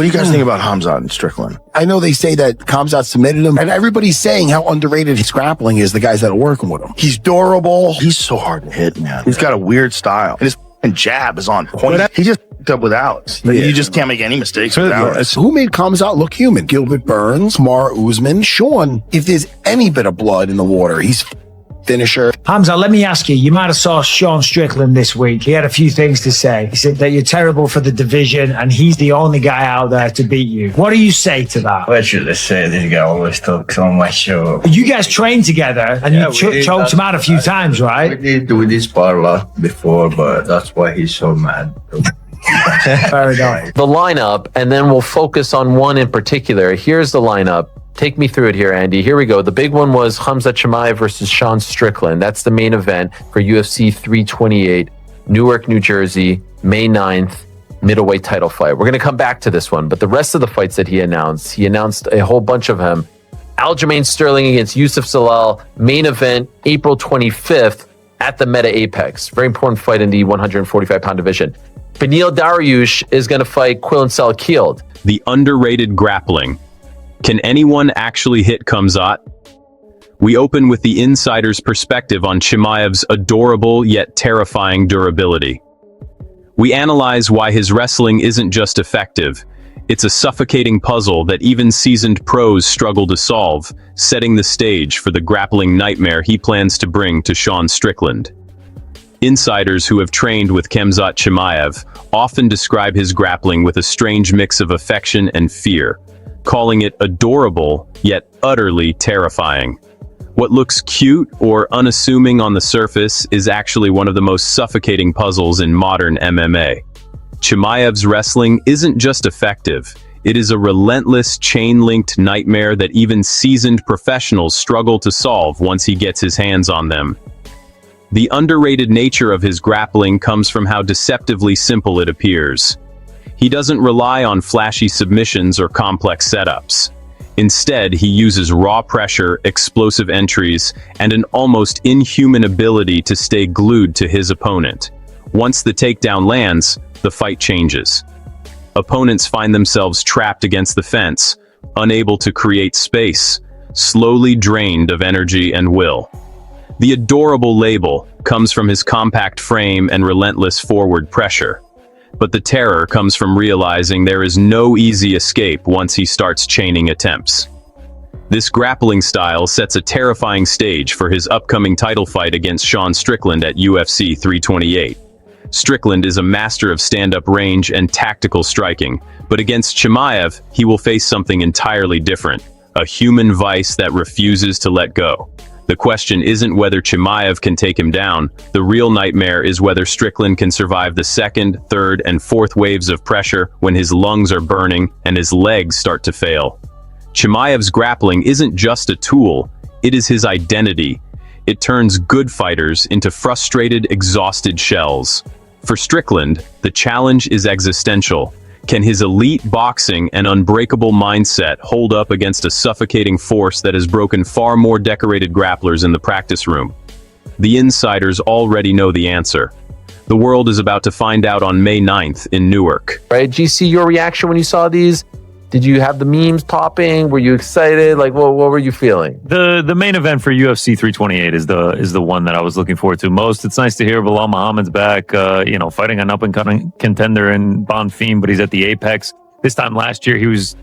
What do you guys think about Khamzat and Strickland? I know they say that Khamzat submitted him, and everybody's saying how underrated his grappling is, the guys that are working with him. He's durable. He's so hard to hit, man. He's got a weird style. And his jab is on point. He just picked up with Alex. You just can't make any mistakes with Alex. Who made Khamzat look human? Gilbert Burns, Kamaru Usman, Sean. If there's any bit of blood in the water, he's finisher. Khamzat, let me ask you, you might have saw Sean Strickland this week. He had a few things to say. He said that you're terrible for the division and he's the only guy out there to beat you. What do you say to that? What should I say? This guy always talks on my show. You guys trained together and you choked him out a few times, right? We did spar a lot before, but that's why he's so mad. Fair enough. The lineup, and then we'll focus on one in particular. Here's the lineup. Take me through it here, Andy. Here we go. The big one was Khamzat Chimaev versus Sean Strickland. That's the main event for UFC 328, Newark, New Jersey, May 9th, middleweight title fight. We're going to come back to this one, but the rest of the fights that he announced a whole bunch of them. Aljamain Sterling against Yusuf Zalal, main event, April 25th at the Meta Apex. Very important fight in the 145-pound division. Beneil Dariush is going to fight Quillan Salkield. The underrated grappling. Can anyone actually hit Khamzat? We open with the insider's perspective on Chimaev's adorable yet terrifying durability. We analyze why his wrestling isn't just effective, it's a suffocating puzzle that even seasoned pros struggle to solve, setting the stage for the grappling nightmare he plans to bring to Sean Strickland. Insiders who have trained with Khamzat Chimaev often describe his grappling with a strange mix of affection and fear, calling it adorable, yet utterly terrifying. What looks cute or unassuming on the surface is actually one of the most suffocating puzzles in modern MMA. Chimaev's wrestling isn't just effective, it is a relentless, chain-linked nightmare that even seasoned professionals struggle to solve once he gets his hands on them. The underrated nature of his grappling comes from how deceptively simple it appears. He doesn't rely on flashy submissions or complex setups. Instead, he uses raw pressure, explosive entries, and an almost inhuman ability to stay glued to his opponent. Once the takedown lands, the fight changes. Opponents find themselves trapped against the fence, unable to create space, slowly drained of energy and will. The adorable label comes from his compact frame and relentless forward pressure. But the terror comes from realizing there is no easy escape once he starts chaining attempts. This grappling style sets a terrifying stage for his upcoming title fight against Sean Strickland at UFC 328. Strickland is a master of stand-up range and tactical striking, but against Chimaev, he will face something entirely different, a human vice that refuses to let go. The question isn't whether Chimaev can take him down. The real nightmare is whether Strickland can survive the second, third, and fourth waves of pressure when his lungs are burning and his legs start to fail. Chimaev's grappling isn't just a tool, it is his identity. It turns good fighters into frustrated, exhausted shells. For Strickland, the challenge is existential. Can his elite boxing and unbreakable mindset hold up against a suffocating force that has broken far more decorated grapplers in the practice room? The insiders already know the answer. The world is about to find out on May 9th in Newark. Right, GC, your reaction when you saw these? Did you have the memes popping? Were you excited? Like, what were you feeling? The main event for UFC 328 is the one that I was looking forward to most. It's nice to hear Bilal Muhammad's back, fighting an up-and-coming contender in Bonfim, but he's at the Apex. This time last year, he was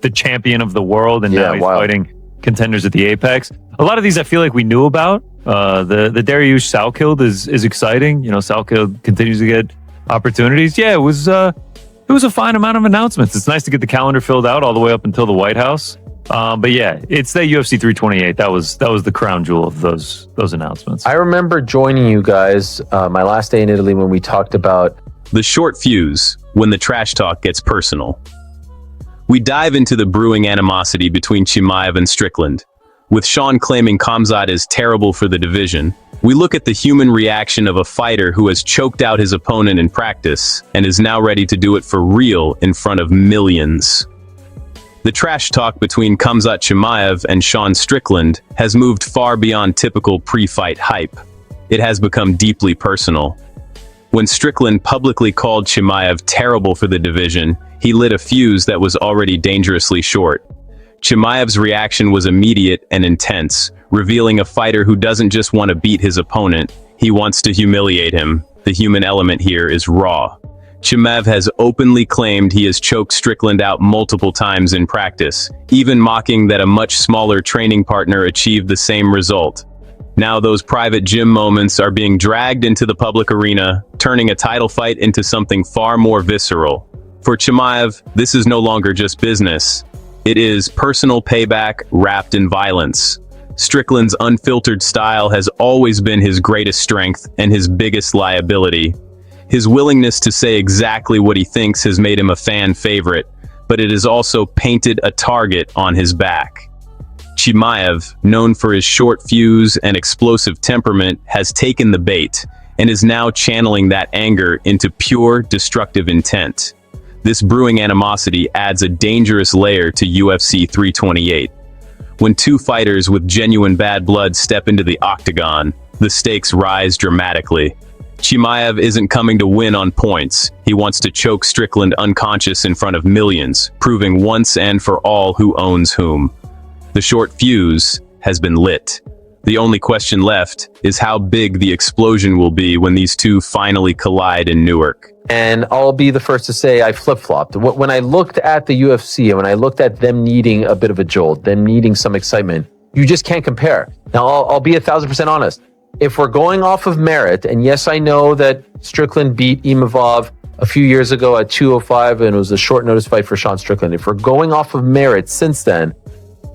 the champion of the world, and now he's fighting contenders at the Apex. A lot of these I feel like we knew about. The Dariush Salkild is exciting. Salkild continues to get opportunities. Yeah, it was a fine amount of announcements. It's nice to get the calendar filled out all the way up until the White House. But yeah, it's the UFC 328. That was the crown jewel of those announcements. I remember joining you guys my last day in Italy when we talked about the short fuse, when the trash talk gets personal. We dive into the brewing animosity between Chimaev and Strickland. With Sean claiming Khamzat is terrible for the division, we look at the human reaction of a fighter who has choked out his opponent in practice and is now ready to do it for real in front of millions. The trash talk between Khamzat Chimaev and Sean Strickland has moved far beyond typical pre-fight hype. It has become deeply personal. When Strickland publicly called Chimaev terrible for the division, he lit a fuse that was already dangerously short. Chimaev's reaction was immediate and intense, revealing a fighter who doesn't just want to beat his opponent, he wants to humiliate him. The human element here is raw. Chimaev has openly claimed he has choked Strickland out multiple times in practice, even mocking that a much smaller training partner achieved the same result. Now those private gym moments are being dragged into the public arena, turning a title fight into something far more visceral. For Chimaev, this is no longer just business. It is personal payback wrapped in violence. Strickland's unfiltered style has always been his greatest strength and his biggest liability. His willingness to say exactly what he thinks has made him a fan favorite, but it has also painted a target on his back. Chimaev, known for his short fuse and explosive temperament, has taken the bait and is now channeling that anger into pure destructive intent. This brewing animosity adds a dangerous layer to UFC 328. When two fighters with genuine bad blood step into the octagon, the stakes rise dramatically. Chimaev isn't coming to win on points. He wants to choke Strickland unconscious in front of millions, proving once and for all who owns whom. The short fuse has been lit. The only question left is how big the explosion will be when these two finally collide in Newark. And I'll be the first to say I flip-flopped. When I looked at the UFC and when I looked at them needing a bit of a jolt, them needing some excitement, you just can't compare. Now, I'll be 1,000% honest. If we're going off of merit, and yes, I know that Strickland beat Imavov a few years ago at 205, and it was a short notice fight for Sean Strickland. If we're going off of merit since then,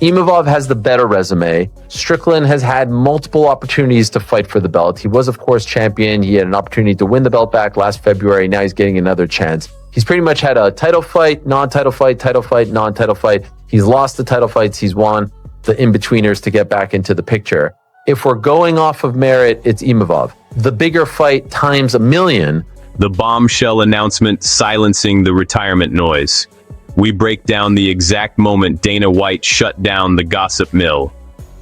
Imavov has the better resume. Strickland has had multiple opportunities to fight for the belt. He was, of course, champion. He had an opportunity to win the belt back last February. Now he's getting another chance. He's pretty much had a title fight, non-title fight, title fight, non-title fight. He's lost the title fights. He's won the in-betweeners to get back into the picture. If we're going off of merit, it's Imavov. The bigger fight times a million. The bombshell announcement silencing the retirement noise. We break down the exact moment Dana White shut down the gossip mill.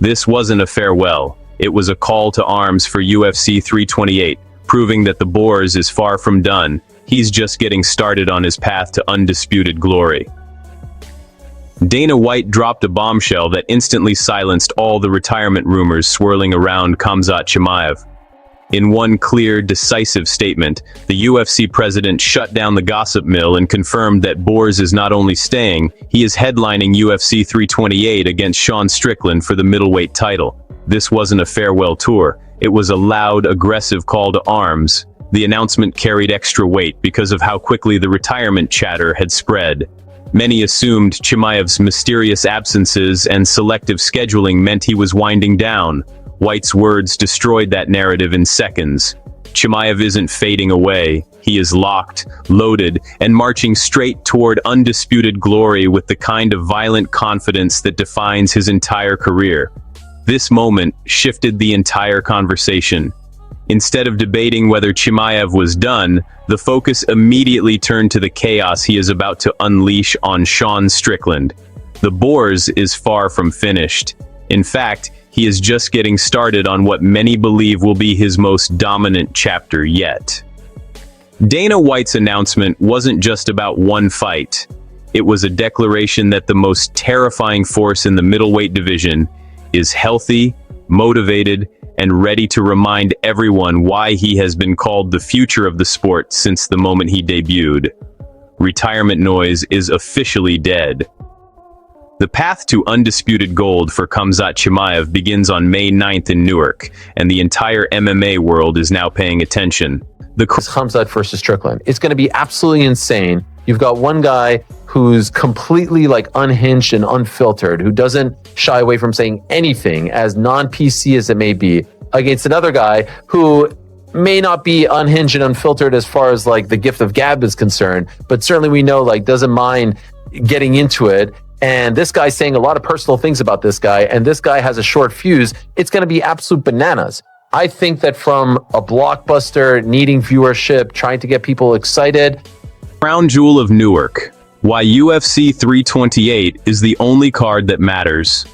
This wasn't a farewell. It was a call to arms for UFC 328, proving that the Boars is far from done. He's just getting started on his path to undisputed glory. Dana White dropped a bombshell that instantly silenced all the retirement rumors swirling around Khamzat Chimaev. In one clear, decisive statement, the UFC president shut down the gossip mill and confirmed that Boars is not only staying, he is headlining UFC 328 against Sean Strickland for the middleweight title. This wasn't a farewell tour. It was a loud, aggressive call to arms. The announcement carried extra weight because of how quickly the retirement chatter had spread. Many assumed Chimaev's mysterious absences and selective scheduling meant he was winding down. White's words destroyed that narrative in seconds. Chimaev isn't fading away. He is locked, loaded, and marching straight toward undisputed glory with the kind of violent confidence that defines his entire career. This moment shifted the entire conversation. Instead of debating whether Chimaev was done, the focus immediately turned to the chaos he is about to unleash on Sean Strickland. The Boars is far from finished. In fact, he is just getting started on what many believe will be his most dominant chapter yet. Dana White's announcement wasn't just about one fight. It was a declaration that the most terrifying force in the middleweight division is healthy, motivated, and ready to remind everyone why he has been called the future of the sport since the moment he debuted. Retirement noise is officially dead. The path to undisputed gold for Khamzat Chimaev begins on May 9th in Newark, and the entire MMA world is now paying attention. The Khamzat versus Strickland. It's going to be absolutely insane. You've got one guy who's completely unhinged and unfiltered, who doesn't shy away from saying anything, as non-PC as it may be, against another guy who may not be unhinged and unfiltered as far as the gift of gab is concerned, but certainly we know doesn't mind getting into it. And this guy's saying a lot of personal things about this guy, and this guy has a short fuse. It's going to be absolute bananas. I think that from a blockbuster, needing viewership, trying to get people excited. Crown jewel of Newark. Why UFC 328 is the only card that matters.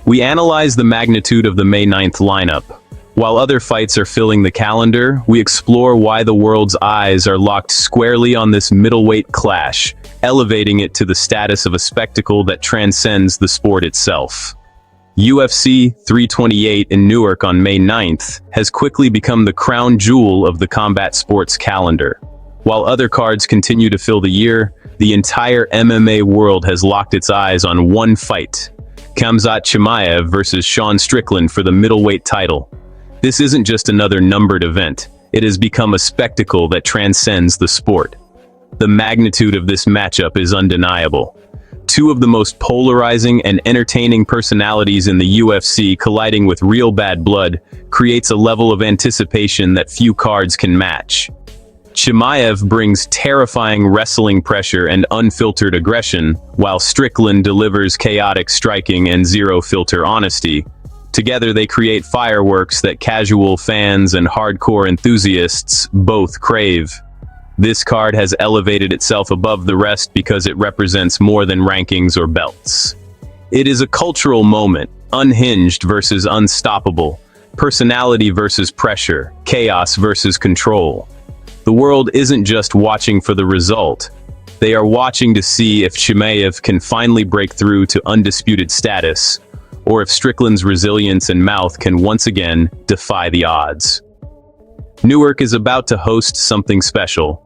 We analyze the magnitude of the May 9th lineup. While other fights are filling the calendar, we explore why the world's eyes are locked squarely on this middleweight clash, elevating it to the status of a spectacle that transcends the sport itself. UFC 328 in Newark on May 9th has quickly become the crown jewel of the combat sports calendar. While other cards continue to fill the year, the entire MMA world has locked its eyes on one fight: Khamzat Chimaev versus Sean Strickland for the middleweight title. This isn't just another numbered event. It has become a spectacle that transcends the sport. The magnitude of this matchup is undeniable. Two of the most polarizing and entertaining personalities in the UFC colliding with real bad blood creates a level of anticipation that few cards can match. Chimaev brings terrifying wrestling pressure and unfiltered aggression, while Strickland delivers chaotic striking and zero-filter honesty. Together they create fireworks that casual fans and hardcore enthusiasts both crave. This card has elevated itself above the rest because it represents more than rankings or belts. It is a cultural moment, unhinged versus unstoppable, personality versus pressure, chaos versus control. The world isn't just watching for the result. They are watching to see if Chimaev can finally break through to undisputed status, or if Strickland's resilience and mouth can once again defy the odds. Newark is about to host something special.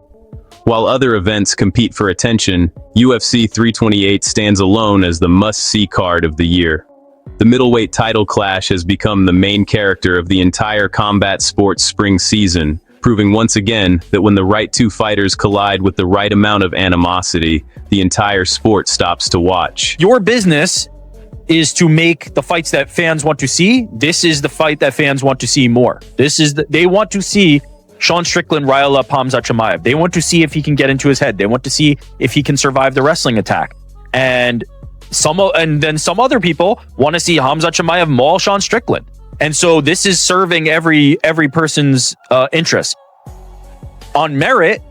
While other events compete for attention, UFC 328 stands alone as the must-see card of the year. The middleweight title clash has become the main character of the entire combat sports spring season, proving once again that when the right two fighters collide with the right amount of animosity, the entire sport stops to watch. Your business is to make the fights that fans want to see. This is the fight that fans want to see more. They want to see Sean Strickland rile up Khamzat Chimaev. They want to see if he can get into his head. They want to see if he can survive the wrestling attack. And then some other people want to see Khamzat Chimaev maul Sean Strickland. And so this is serving every person's interest. On merit,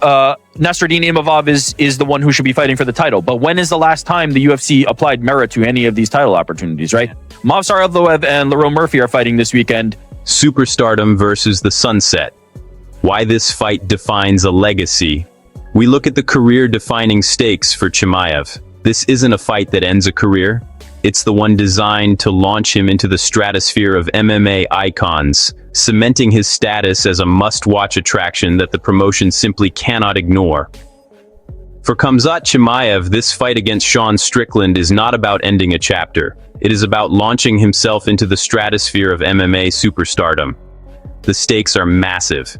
Nasruddin Imavov is the one who should be fighting for the title. But when is the last time the UFC applied merit to any of these title opportunities, right? Movsar Evloev and Lerone Murphy are fighting this weekend. Superstardom versus the sunset. Why this fight defines a legacy. We look at the career-defining stakes for Chimaev. This isn't a fight that ends a career. It's the one designed to launch him into the stratosphere of MMA icons, cementing his status as a must-watch attraction that the promotion simply cannot ignore. For Khamzat Chimaev, this fight against Sean Strickland is not about ending a chapter. It is about launching himself into the stratosphere of MMA superstardom. The stakes are massive.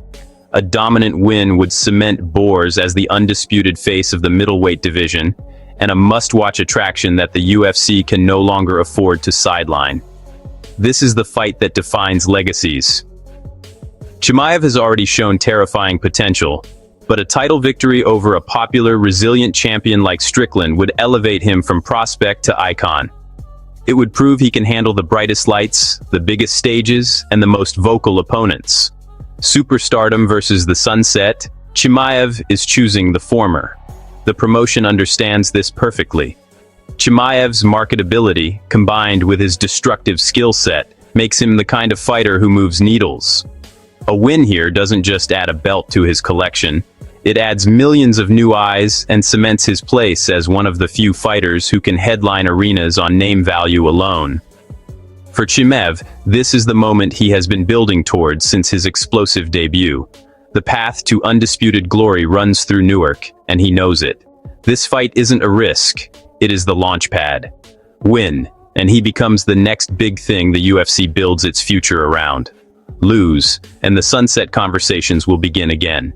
A dominant win would cement Boers as the undisputed face of the middleweight division, and a must-watch attraction that the UFC can no longer afford to sideline. This is the fight that defines legacies. Chimaev has already shown terrifying potential, but a title victory over a popular, resilient champion like Strickland would elevate him from prospect to icon. It would prove he can handle the brightest lights, the biggest stages, and the most vocal opponents. Superstardom versus the sunset, Chimaev is choosing the former. The promotion understands this perfectly. Chimaev's marketability, combined with his destructive skill set, makes him the kind of fighter who moves needles. A win here doesn't just add a belt to his collection. It adds millions of new eyes and cements his place as one of the few fighters who can headline arenas on name value alone. For Chimaev, this is the moment he has been building towards since his explosive debut. The path to undisputed glory runs through Newark, and he knows it. This fight isn't a risk, it is the launch pad. Win, and he becomes the next big thing the UFC builds its future around. Lose, and the sunset conversations will begin again.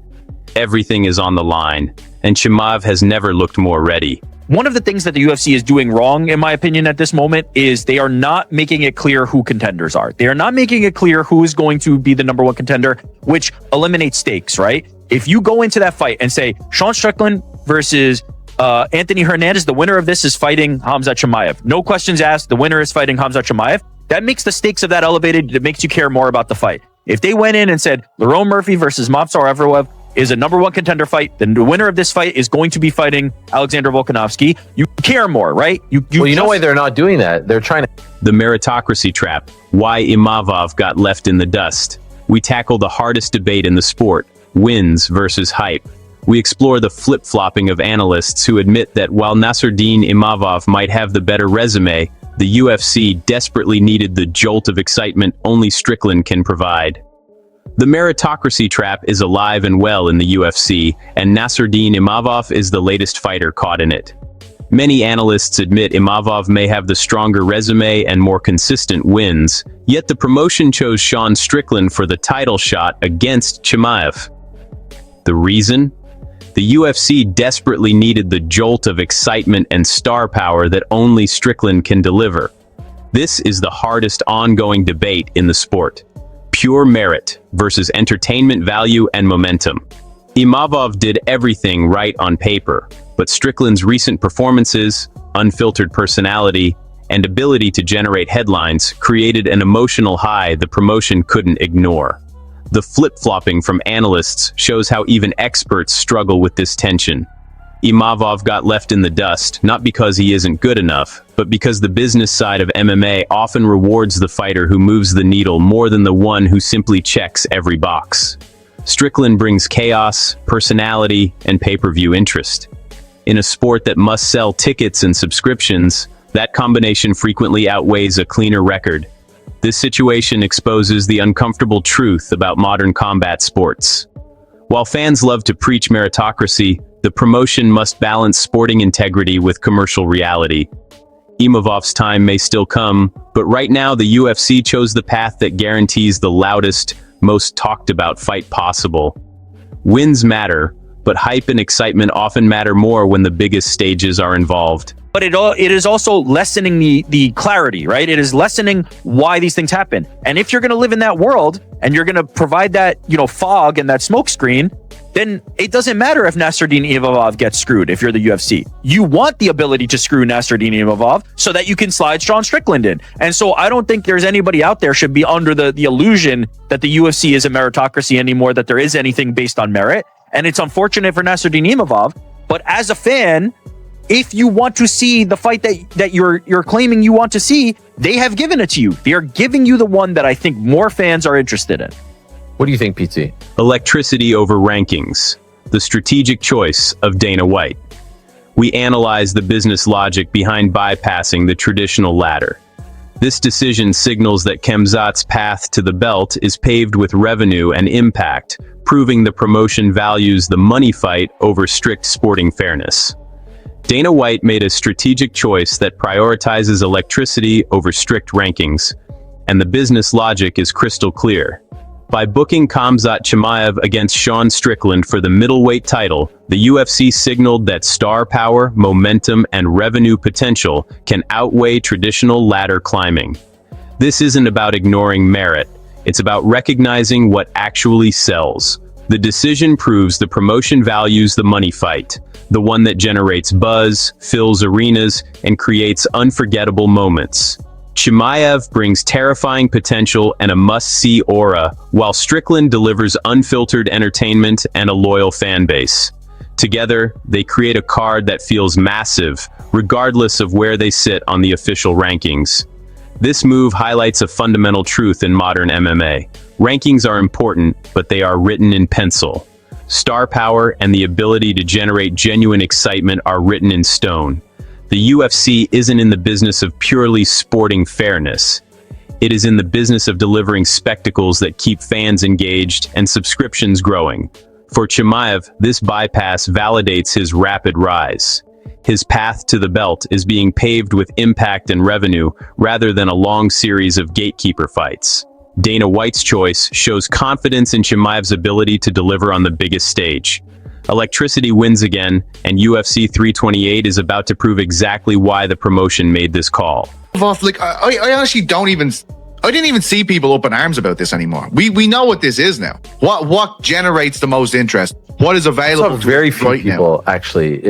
Everything is on the line, and Chimaev has never looked more ready. One of the things that the UFC is doing wrong, in my opinion, at this moment is they are not making it clear who contenders are. They are not making it clear who is going to be the number one contender, which eliminates stakes, right? If you go into that fight and say, Sean Strickland versus Anthony Hernandez, the winner of this is fighting Khamzat Chimaev. No questions asked, the winner is fighting Khamzat Chimaev. That makes the stakes of that elevated. It makes you care more about the fight. If they went in and said, Lerone Murphy versus Movsar Evloev, is a number one contender fight. The winner of this fight is going to be fighting Alexander Volkanovski. You care more, right? You know why they're not doing that? They're trying to... The meritocracy trap. Why Imavov got left in the dust. We tackle the hardest debate in the sport. Wins versus hype. We explore the flip-flopping of analysts who admit that while Nassourdine Imavov might have the better resume, the UFC desperately needed the jolt of excitement only Strickland can provide. The meritocracy trap is alive and well in the UFC, and Nassourdine Imavov is the latest fighter caught in it. Many analysts admit Imavov may have the stronger resume and more consistent wins, yet the promotion chose Sean Strickland for the title shot against Chimaev. The reason? The UFC desperately needed the jolt of excitement and star power that only Strickland can deliver. This is the hardest ongoing debate in the sport. Pure merit versus entertainment value and momentum. Imavov did everything right on paper, but Strickland's recent performances, unfiltered personality, and ability to generate headlines created an emotional high the promotion couldn't ignore. The flip-flopping from analysts shows how even experts struggle with this tension. Imavov got left in the dust, not because he isn't good enough, but because the business side of MMA often rewards the fighter who moves the needle more than the one who simply checks every box. Strickland brings chaos, personality, and pay-per-view interest. In a sport that must sell tickets and subscriptions, that combination frequently outweighs a cleaner record. This situation exposes the uncomfortable truth about modern combat sports. While fans love to preach meritocracy, the promotion must balance sporting integrity with commercial reality. Imavov's time may still come, but right now the UFC chose the path that guarantees the loudest, most talked about fight possible. Wins matter, but hype and excitement often matter more when the biggest stages are involved. But it is also lessening the clarity, right? It is lessening why these things happen. And if you're going to live in that world and you're going to provide that, fog and that smoke screen, then it doesn't matter if Nassourdine Imavov gets screwed if you're the UFC. You want the ability to screw Nassourdine Imavov so that you can slide Sean Strickland in. And so I don't think there's anybody out there should be under the illusion that the UFC is a meritocracy anymore, that there is anything based on merit. And it's unfortunate for Nassourdine Imavov, but as a fan, if you want to see the fight that you're claiming you want to see, they have given it to you. They are giving you the one that I think more fans are interested in. What do you think, PT? Electricity over rankings. The strategic choice of Dana White. We analyze the business logic behind bypassing the traditional ladder. This decision signals that Khamzat's path to the belt is paved with revenue and impact, proving the promotion values the money fight over strict sporting fairness. Dana White made a strategic choice that prioritizes electricity over strict rankings, and the business logic is crystal clear. By booking Khamzat Chimaev against Sean Strickland for the middleweight title, the UFC signaled that star power, momentum, and revenue potential can outweigh traditional ladder climbing. This isn't about ignoring merit, it's about recognizing what actually sells. The decision proves the promotion values the money fight, the one that generates buzz, fills arenas, and creates unforgettable moments. Chimaev brings terrifying potential and a must-see aura, while Strickland delivers unfiltered entertainment and a loyal fan base. Together, they create a card that feels massive, regardless of where they sit on the official rankings. This move highlights a fundamental truth in modern MMA. Rankings are important, but they are written in pencil. Star power and the ability to generate genuine excitement are written in stone. The UFC isn't in the business of purely sporting fairness. It is in the business of delivering spectacles that keep fans engaged and subscriptions growing. For Chimaev, this bypass validates his rapid rise. His path to the belt is being paved with impact and revenue rather than a long series of gatekeeper fights. Dana White's choice shows confidence in Chimaev's ability to deliver on the biggest stage. Electricity wins again, and UFC 328 is about to prove exactly why the promotion made this call. Like, I actually I didn't even see people up in arms about this anymore. We know what this is now. What generates the most interest? What is available? I saw very few people actually,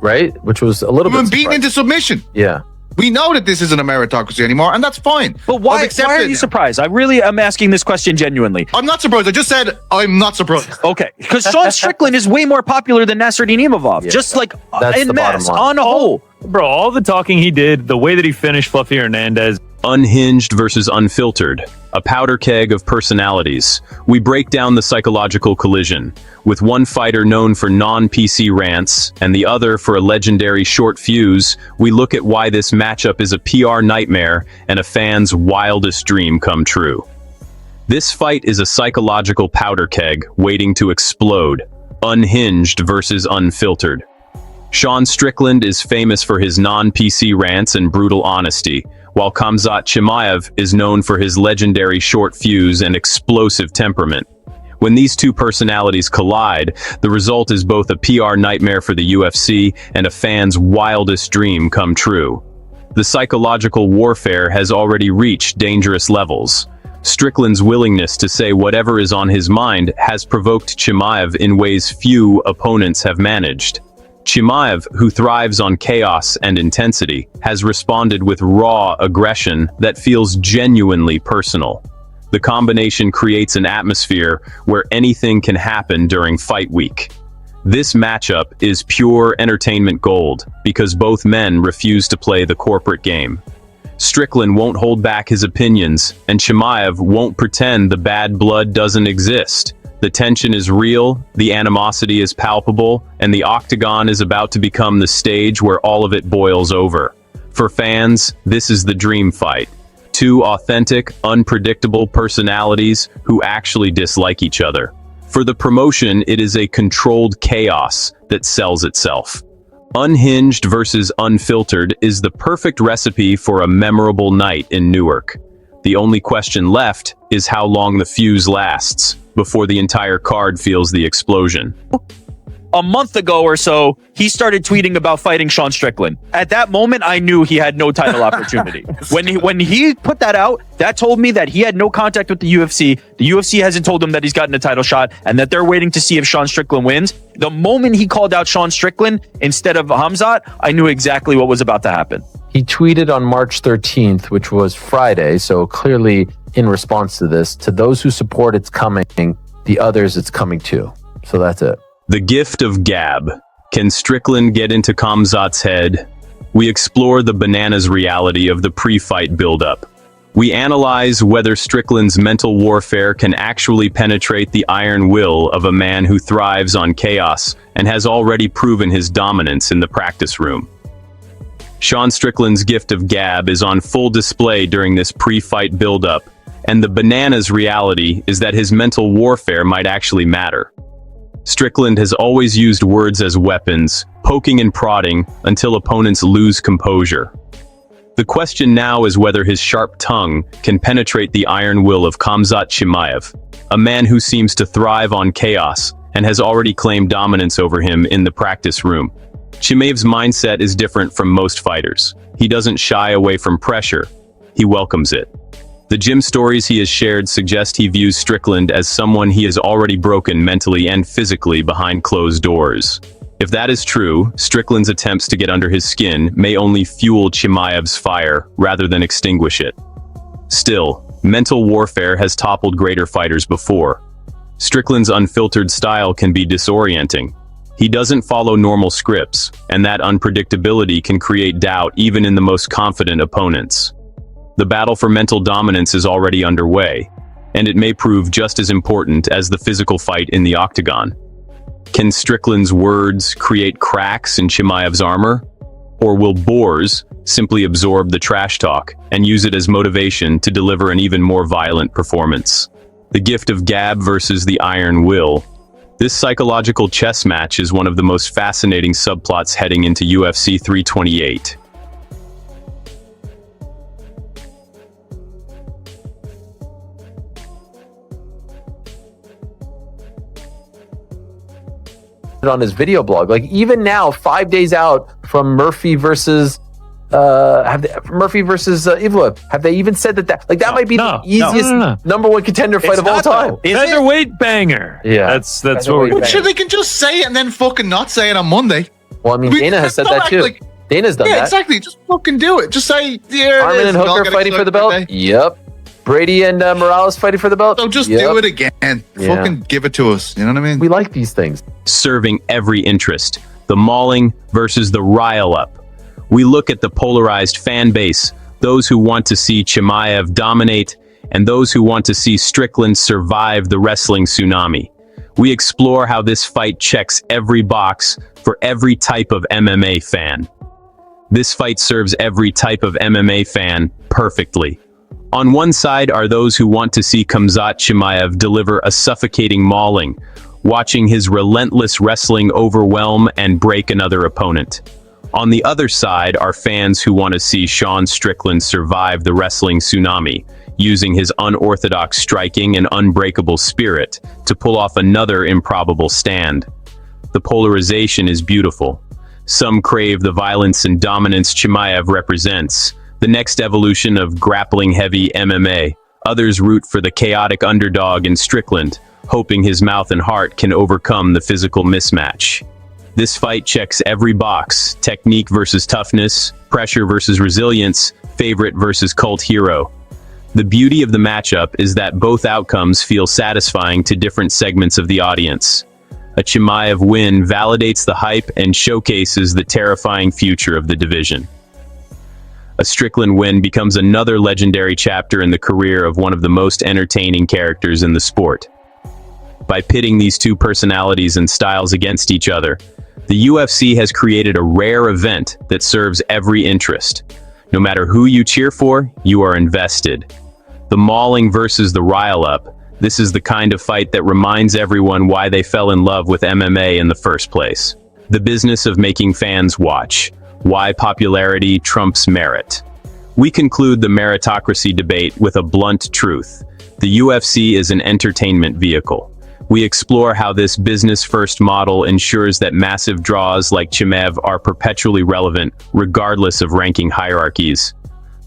right? Which was a little bit beaten into submission. Yeah. We know that this isn't a meritocracy anymore, and that's fine. But why I've accepted are it you now. surprised? I really am asking this question genuinely. I'm not surprised. I just said I'm not surprised. Okay, because Sean Strickland is way more popular than Nasruddin Imavov. Just like that's en the bottom masse, line. on a whole. Bro, all the talking he did, the way that he finished Fluffy Hernandez. Unhinged versus unfiltered, a powder keg of personalities. We break down the psychological collision, with one fighter known for non-PC rants and the other for a legendary short fuse. We look at why this matchup is a PR nightmare and a fan's wildest dream come true. This fight is a psychological powder keg waiting to explode. Unhinged versus unfiltered. Sean Strickland is famous for his non-PC rants and brutal honesty, while Khamzat Chimaev is known for his legendary short fuse and explosive temperament. When these two personalities collide, the result is both a PR nightmare for the UFC and a fan's wildest dream come true. The psychological warfare has already reached dangerous levels. Strickland's willingness to say whatever is on his mind has provoked Chimaev in ways few opponents have managed. Chimaev, who thrives on chaos and intensity, has responded with raw aggression that feels genuinely personal. The combination creates an atmosphere where anything can happen during fight week. This matchup is pure entertainment gold because both men refuse to play the corporate game. Strickland won't hold back his opinions, and Chimaev won't pretend the bad blood doesn't exist. The tension is real, the animosity is palpable, and the octagon is about to become the stage where all of it boils over. For fans, this is the dream fight. Two authentic, unpredictable personalities who actually dislike each other. For the promotion, it is a controlled chaos that sells itself. Unhinged versus unfiltered is the perfect recipe for a memorable night in Newark. The only question left is how long the fuse lasts before the entire card feels the explosion. A month ago or so, he started tweeting about fighting Sean Strickland. At that moment, I knew he had no title opportunity. When he put that out, that told me that he had no contact with the UFC. The UFC hasn't told him that he's gotten a title shot and that they're waiting to see if Sean Strickland wins. The moment he called out Sean Strickland instead of Khamzat, I knew exactly what was about to happen. He tweeted on March 13th, which was Friday, so clearly in response to this, to those who support it's coming, the others it's coming too. So that's it. The gift of gab. Can Strickland get into Khamzat's head? We explore the bananas reality of the pre-fight buildup. We analyze whether Strickland's mental warfare can actually penetrate the iron will of a man who thrives on chaos and has already proven his dominance in the practice room. Sean Strickland's gift of gab is on full display during this pre-fight buildup, and the bananas reality is that his mental warfare might actually matter. Strickland has always used words as weapons, poking and prodding until opponents lose composure. The question now is whether his sharp tongue can penetrate the iron will of Khamzat Chimaev, a man who seems to thrive on chaos and has already claimed dominance over him in the practice room. Chimaev's mindset is different from most fighters. He doesn't shy away from pressure. He welcomes it. The gym stories he has shared suggest he views Strickland as someone he has already broken mentally and physically behind closed doors. If that is true, Strickland's attempts to get under his skin may only fuel Chimaev's fire rather than extinguish it. Still, mental warfare has toppled greater fighters before. Strickland's unfiltered style can be disorienting. He doesn't follow normal scripts, and that unpredictability can create doubt even in the most confident opponents. The battle for mental dominance is already underway, and it may prove just as important as the physical fight in the octagon. Can Strickland's words create cracks in Chimaev's armor? Or will Boers simply absorb the trash talk and use it as motivation to deliver an even more violent performance? The gift of gab versus the iron will. This psychological chess match is one of the most fascinating subplots heading into UFC 328. On his video blog, like even now, 5 days out from Murphy versus Ivlev, have they even said that that might be the easiest number one contender fight of all time? Featherweight banger. Yeah, that's what we're. Sure, they can just say it and then fucking not say it on Monday. Well, I mean, Dana has said that too. Dana's done Yeah, that. exactly. Just fucking do it. Just say, yeah. Armin and Hooker fighting for the belt. Yep. Brady and Morales fighting for the belt. So just Yep. do it again. Yeah. Fucking give it to us. You know what I mean? We like these things. Serving every interest. The mauling versus the rile-up. We look at the polarized fan base, those who want to see Chimaev dominate, and those who want to see Strickland survive the wrestling tsunami. We explore how this fight checks every box for every type of MMA fan. This fight serves every type of MMA fan perfectly. On one side are those who want to see Khamzat Chimaev deliver a suffocating mauling, watching his relentless wrestling overwhelm and break another opponent. On the other side are fans who want to see Sean Strickland survive the wrestling tsunami, using his unorthodox striking and unbreakable spirit to pull off another improbable stand. The polarization is beautiful. Some crave the violence and dominance Chimaev represents, the next evolution of grappling-heavy MMA. Others root for the chaotic underdog in Strickland, hoping his mouth and heart can overcome the physical mismatch. This fight checks every box: technique versus toughness, pressure versus resilience, favorite versus cult hero. The beauty of the matchup is that both outcomes feel satisfying to different segments of the audience. A Chimaev win validates the hype and showcases the terrifying future of the division. A Strickland win becomes another legendary chapter in the career of one of the most entertaining characters in the sport. By pitting these two personalities and styles against each other, the UFC has created a rare event that serves every interest. No matter who you cheer for, you are invested. The mauling versus the rile-up. This is the kind of fight that reminds everyone why they fell in love with MMA in the first place. The business of making fans watch. Why popularity trumps merit. We conclude the meritocracy debate with a blunt truth. The UFC is an entertainment vehicle. We explore how this business-first model ensures that massive draws like Chimaev are perpetually relevant, regardless of ranking hierarchies.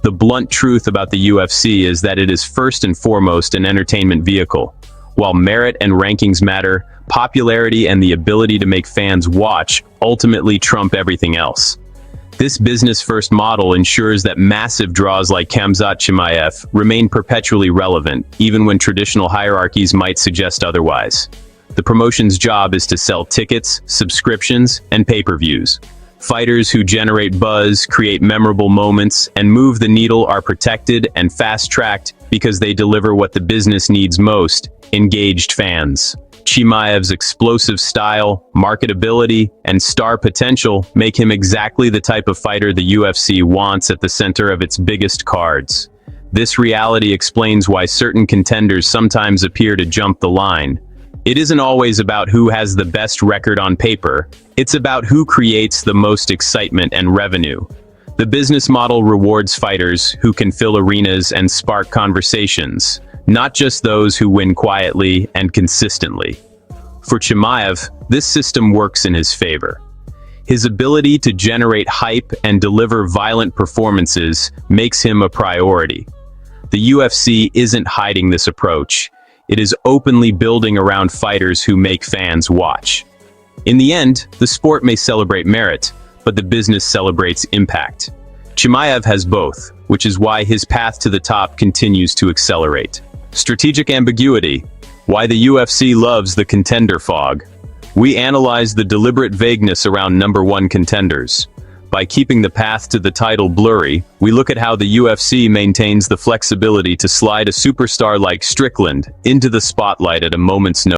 The blunt truth about the UFC is that it is first and foremost an entertainment vehicle. While merit and rankings matter, popularity and the ability to make fans watch ultimately trump everything else. This business-first model ensures that massive draws like Khamzat Chimaev remain perpetually relevant, even when traditional hierarchies might suggest otherwise. The promotion's job is to sell tickets, subscriptions, and pay-per-views. Fighters who generate buzz, create memorable moments, and move the needle are protected and fast-tracked because they deliver what the business needs most: engaged fans. Chimaev's explosive style, marketability, and star potential make him exactly the type of fighter the UFC wants at the center of its biggest cards. This reality explains why certain contenders sometimes appear to jump the line. It isn't always about who has the best record on paper, it's about who creates the most excitement and revenue. The business model rewards fighters who can fill arenas and spark conversations, not just those who win quietly and consistently. For Chimaev, this system works in his favor. His ability to generate hype and deliver violent performances makes him a priority. The UFC isn't hiding this approach. It is openly building around fighters who make fans watch. In the end, the sport may celebrate merit, but the business celebrates impact. Chimaev has both, which is why his path to the top continues to accelerate. Strategic ambiguity. Why the UFC loves the contender fog. We analyze the deliberate vagueness around number one contenders. By keeping the path to the title blurry, we look at how the UFC maintains the flexibility to slide a superstar like Strickland into the spotlight at a moment's notice.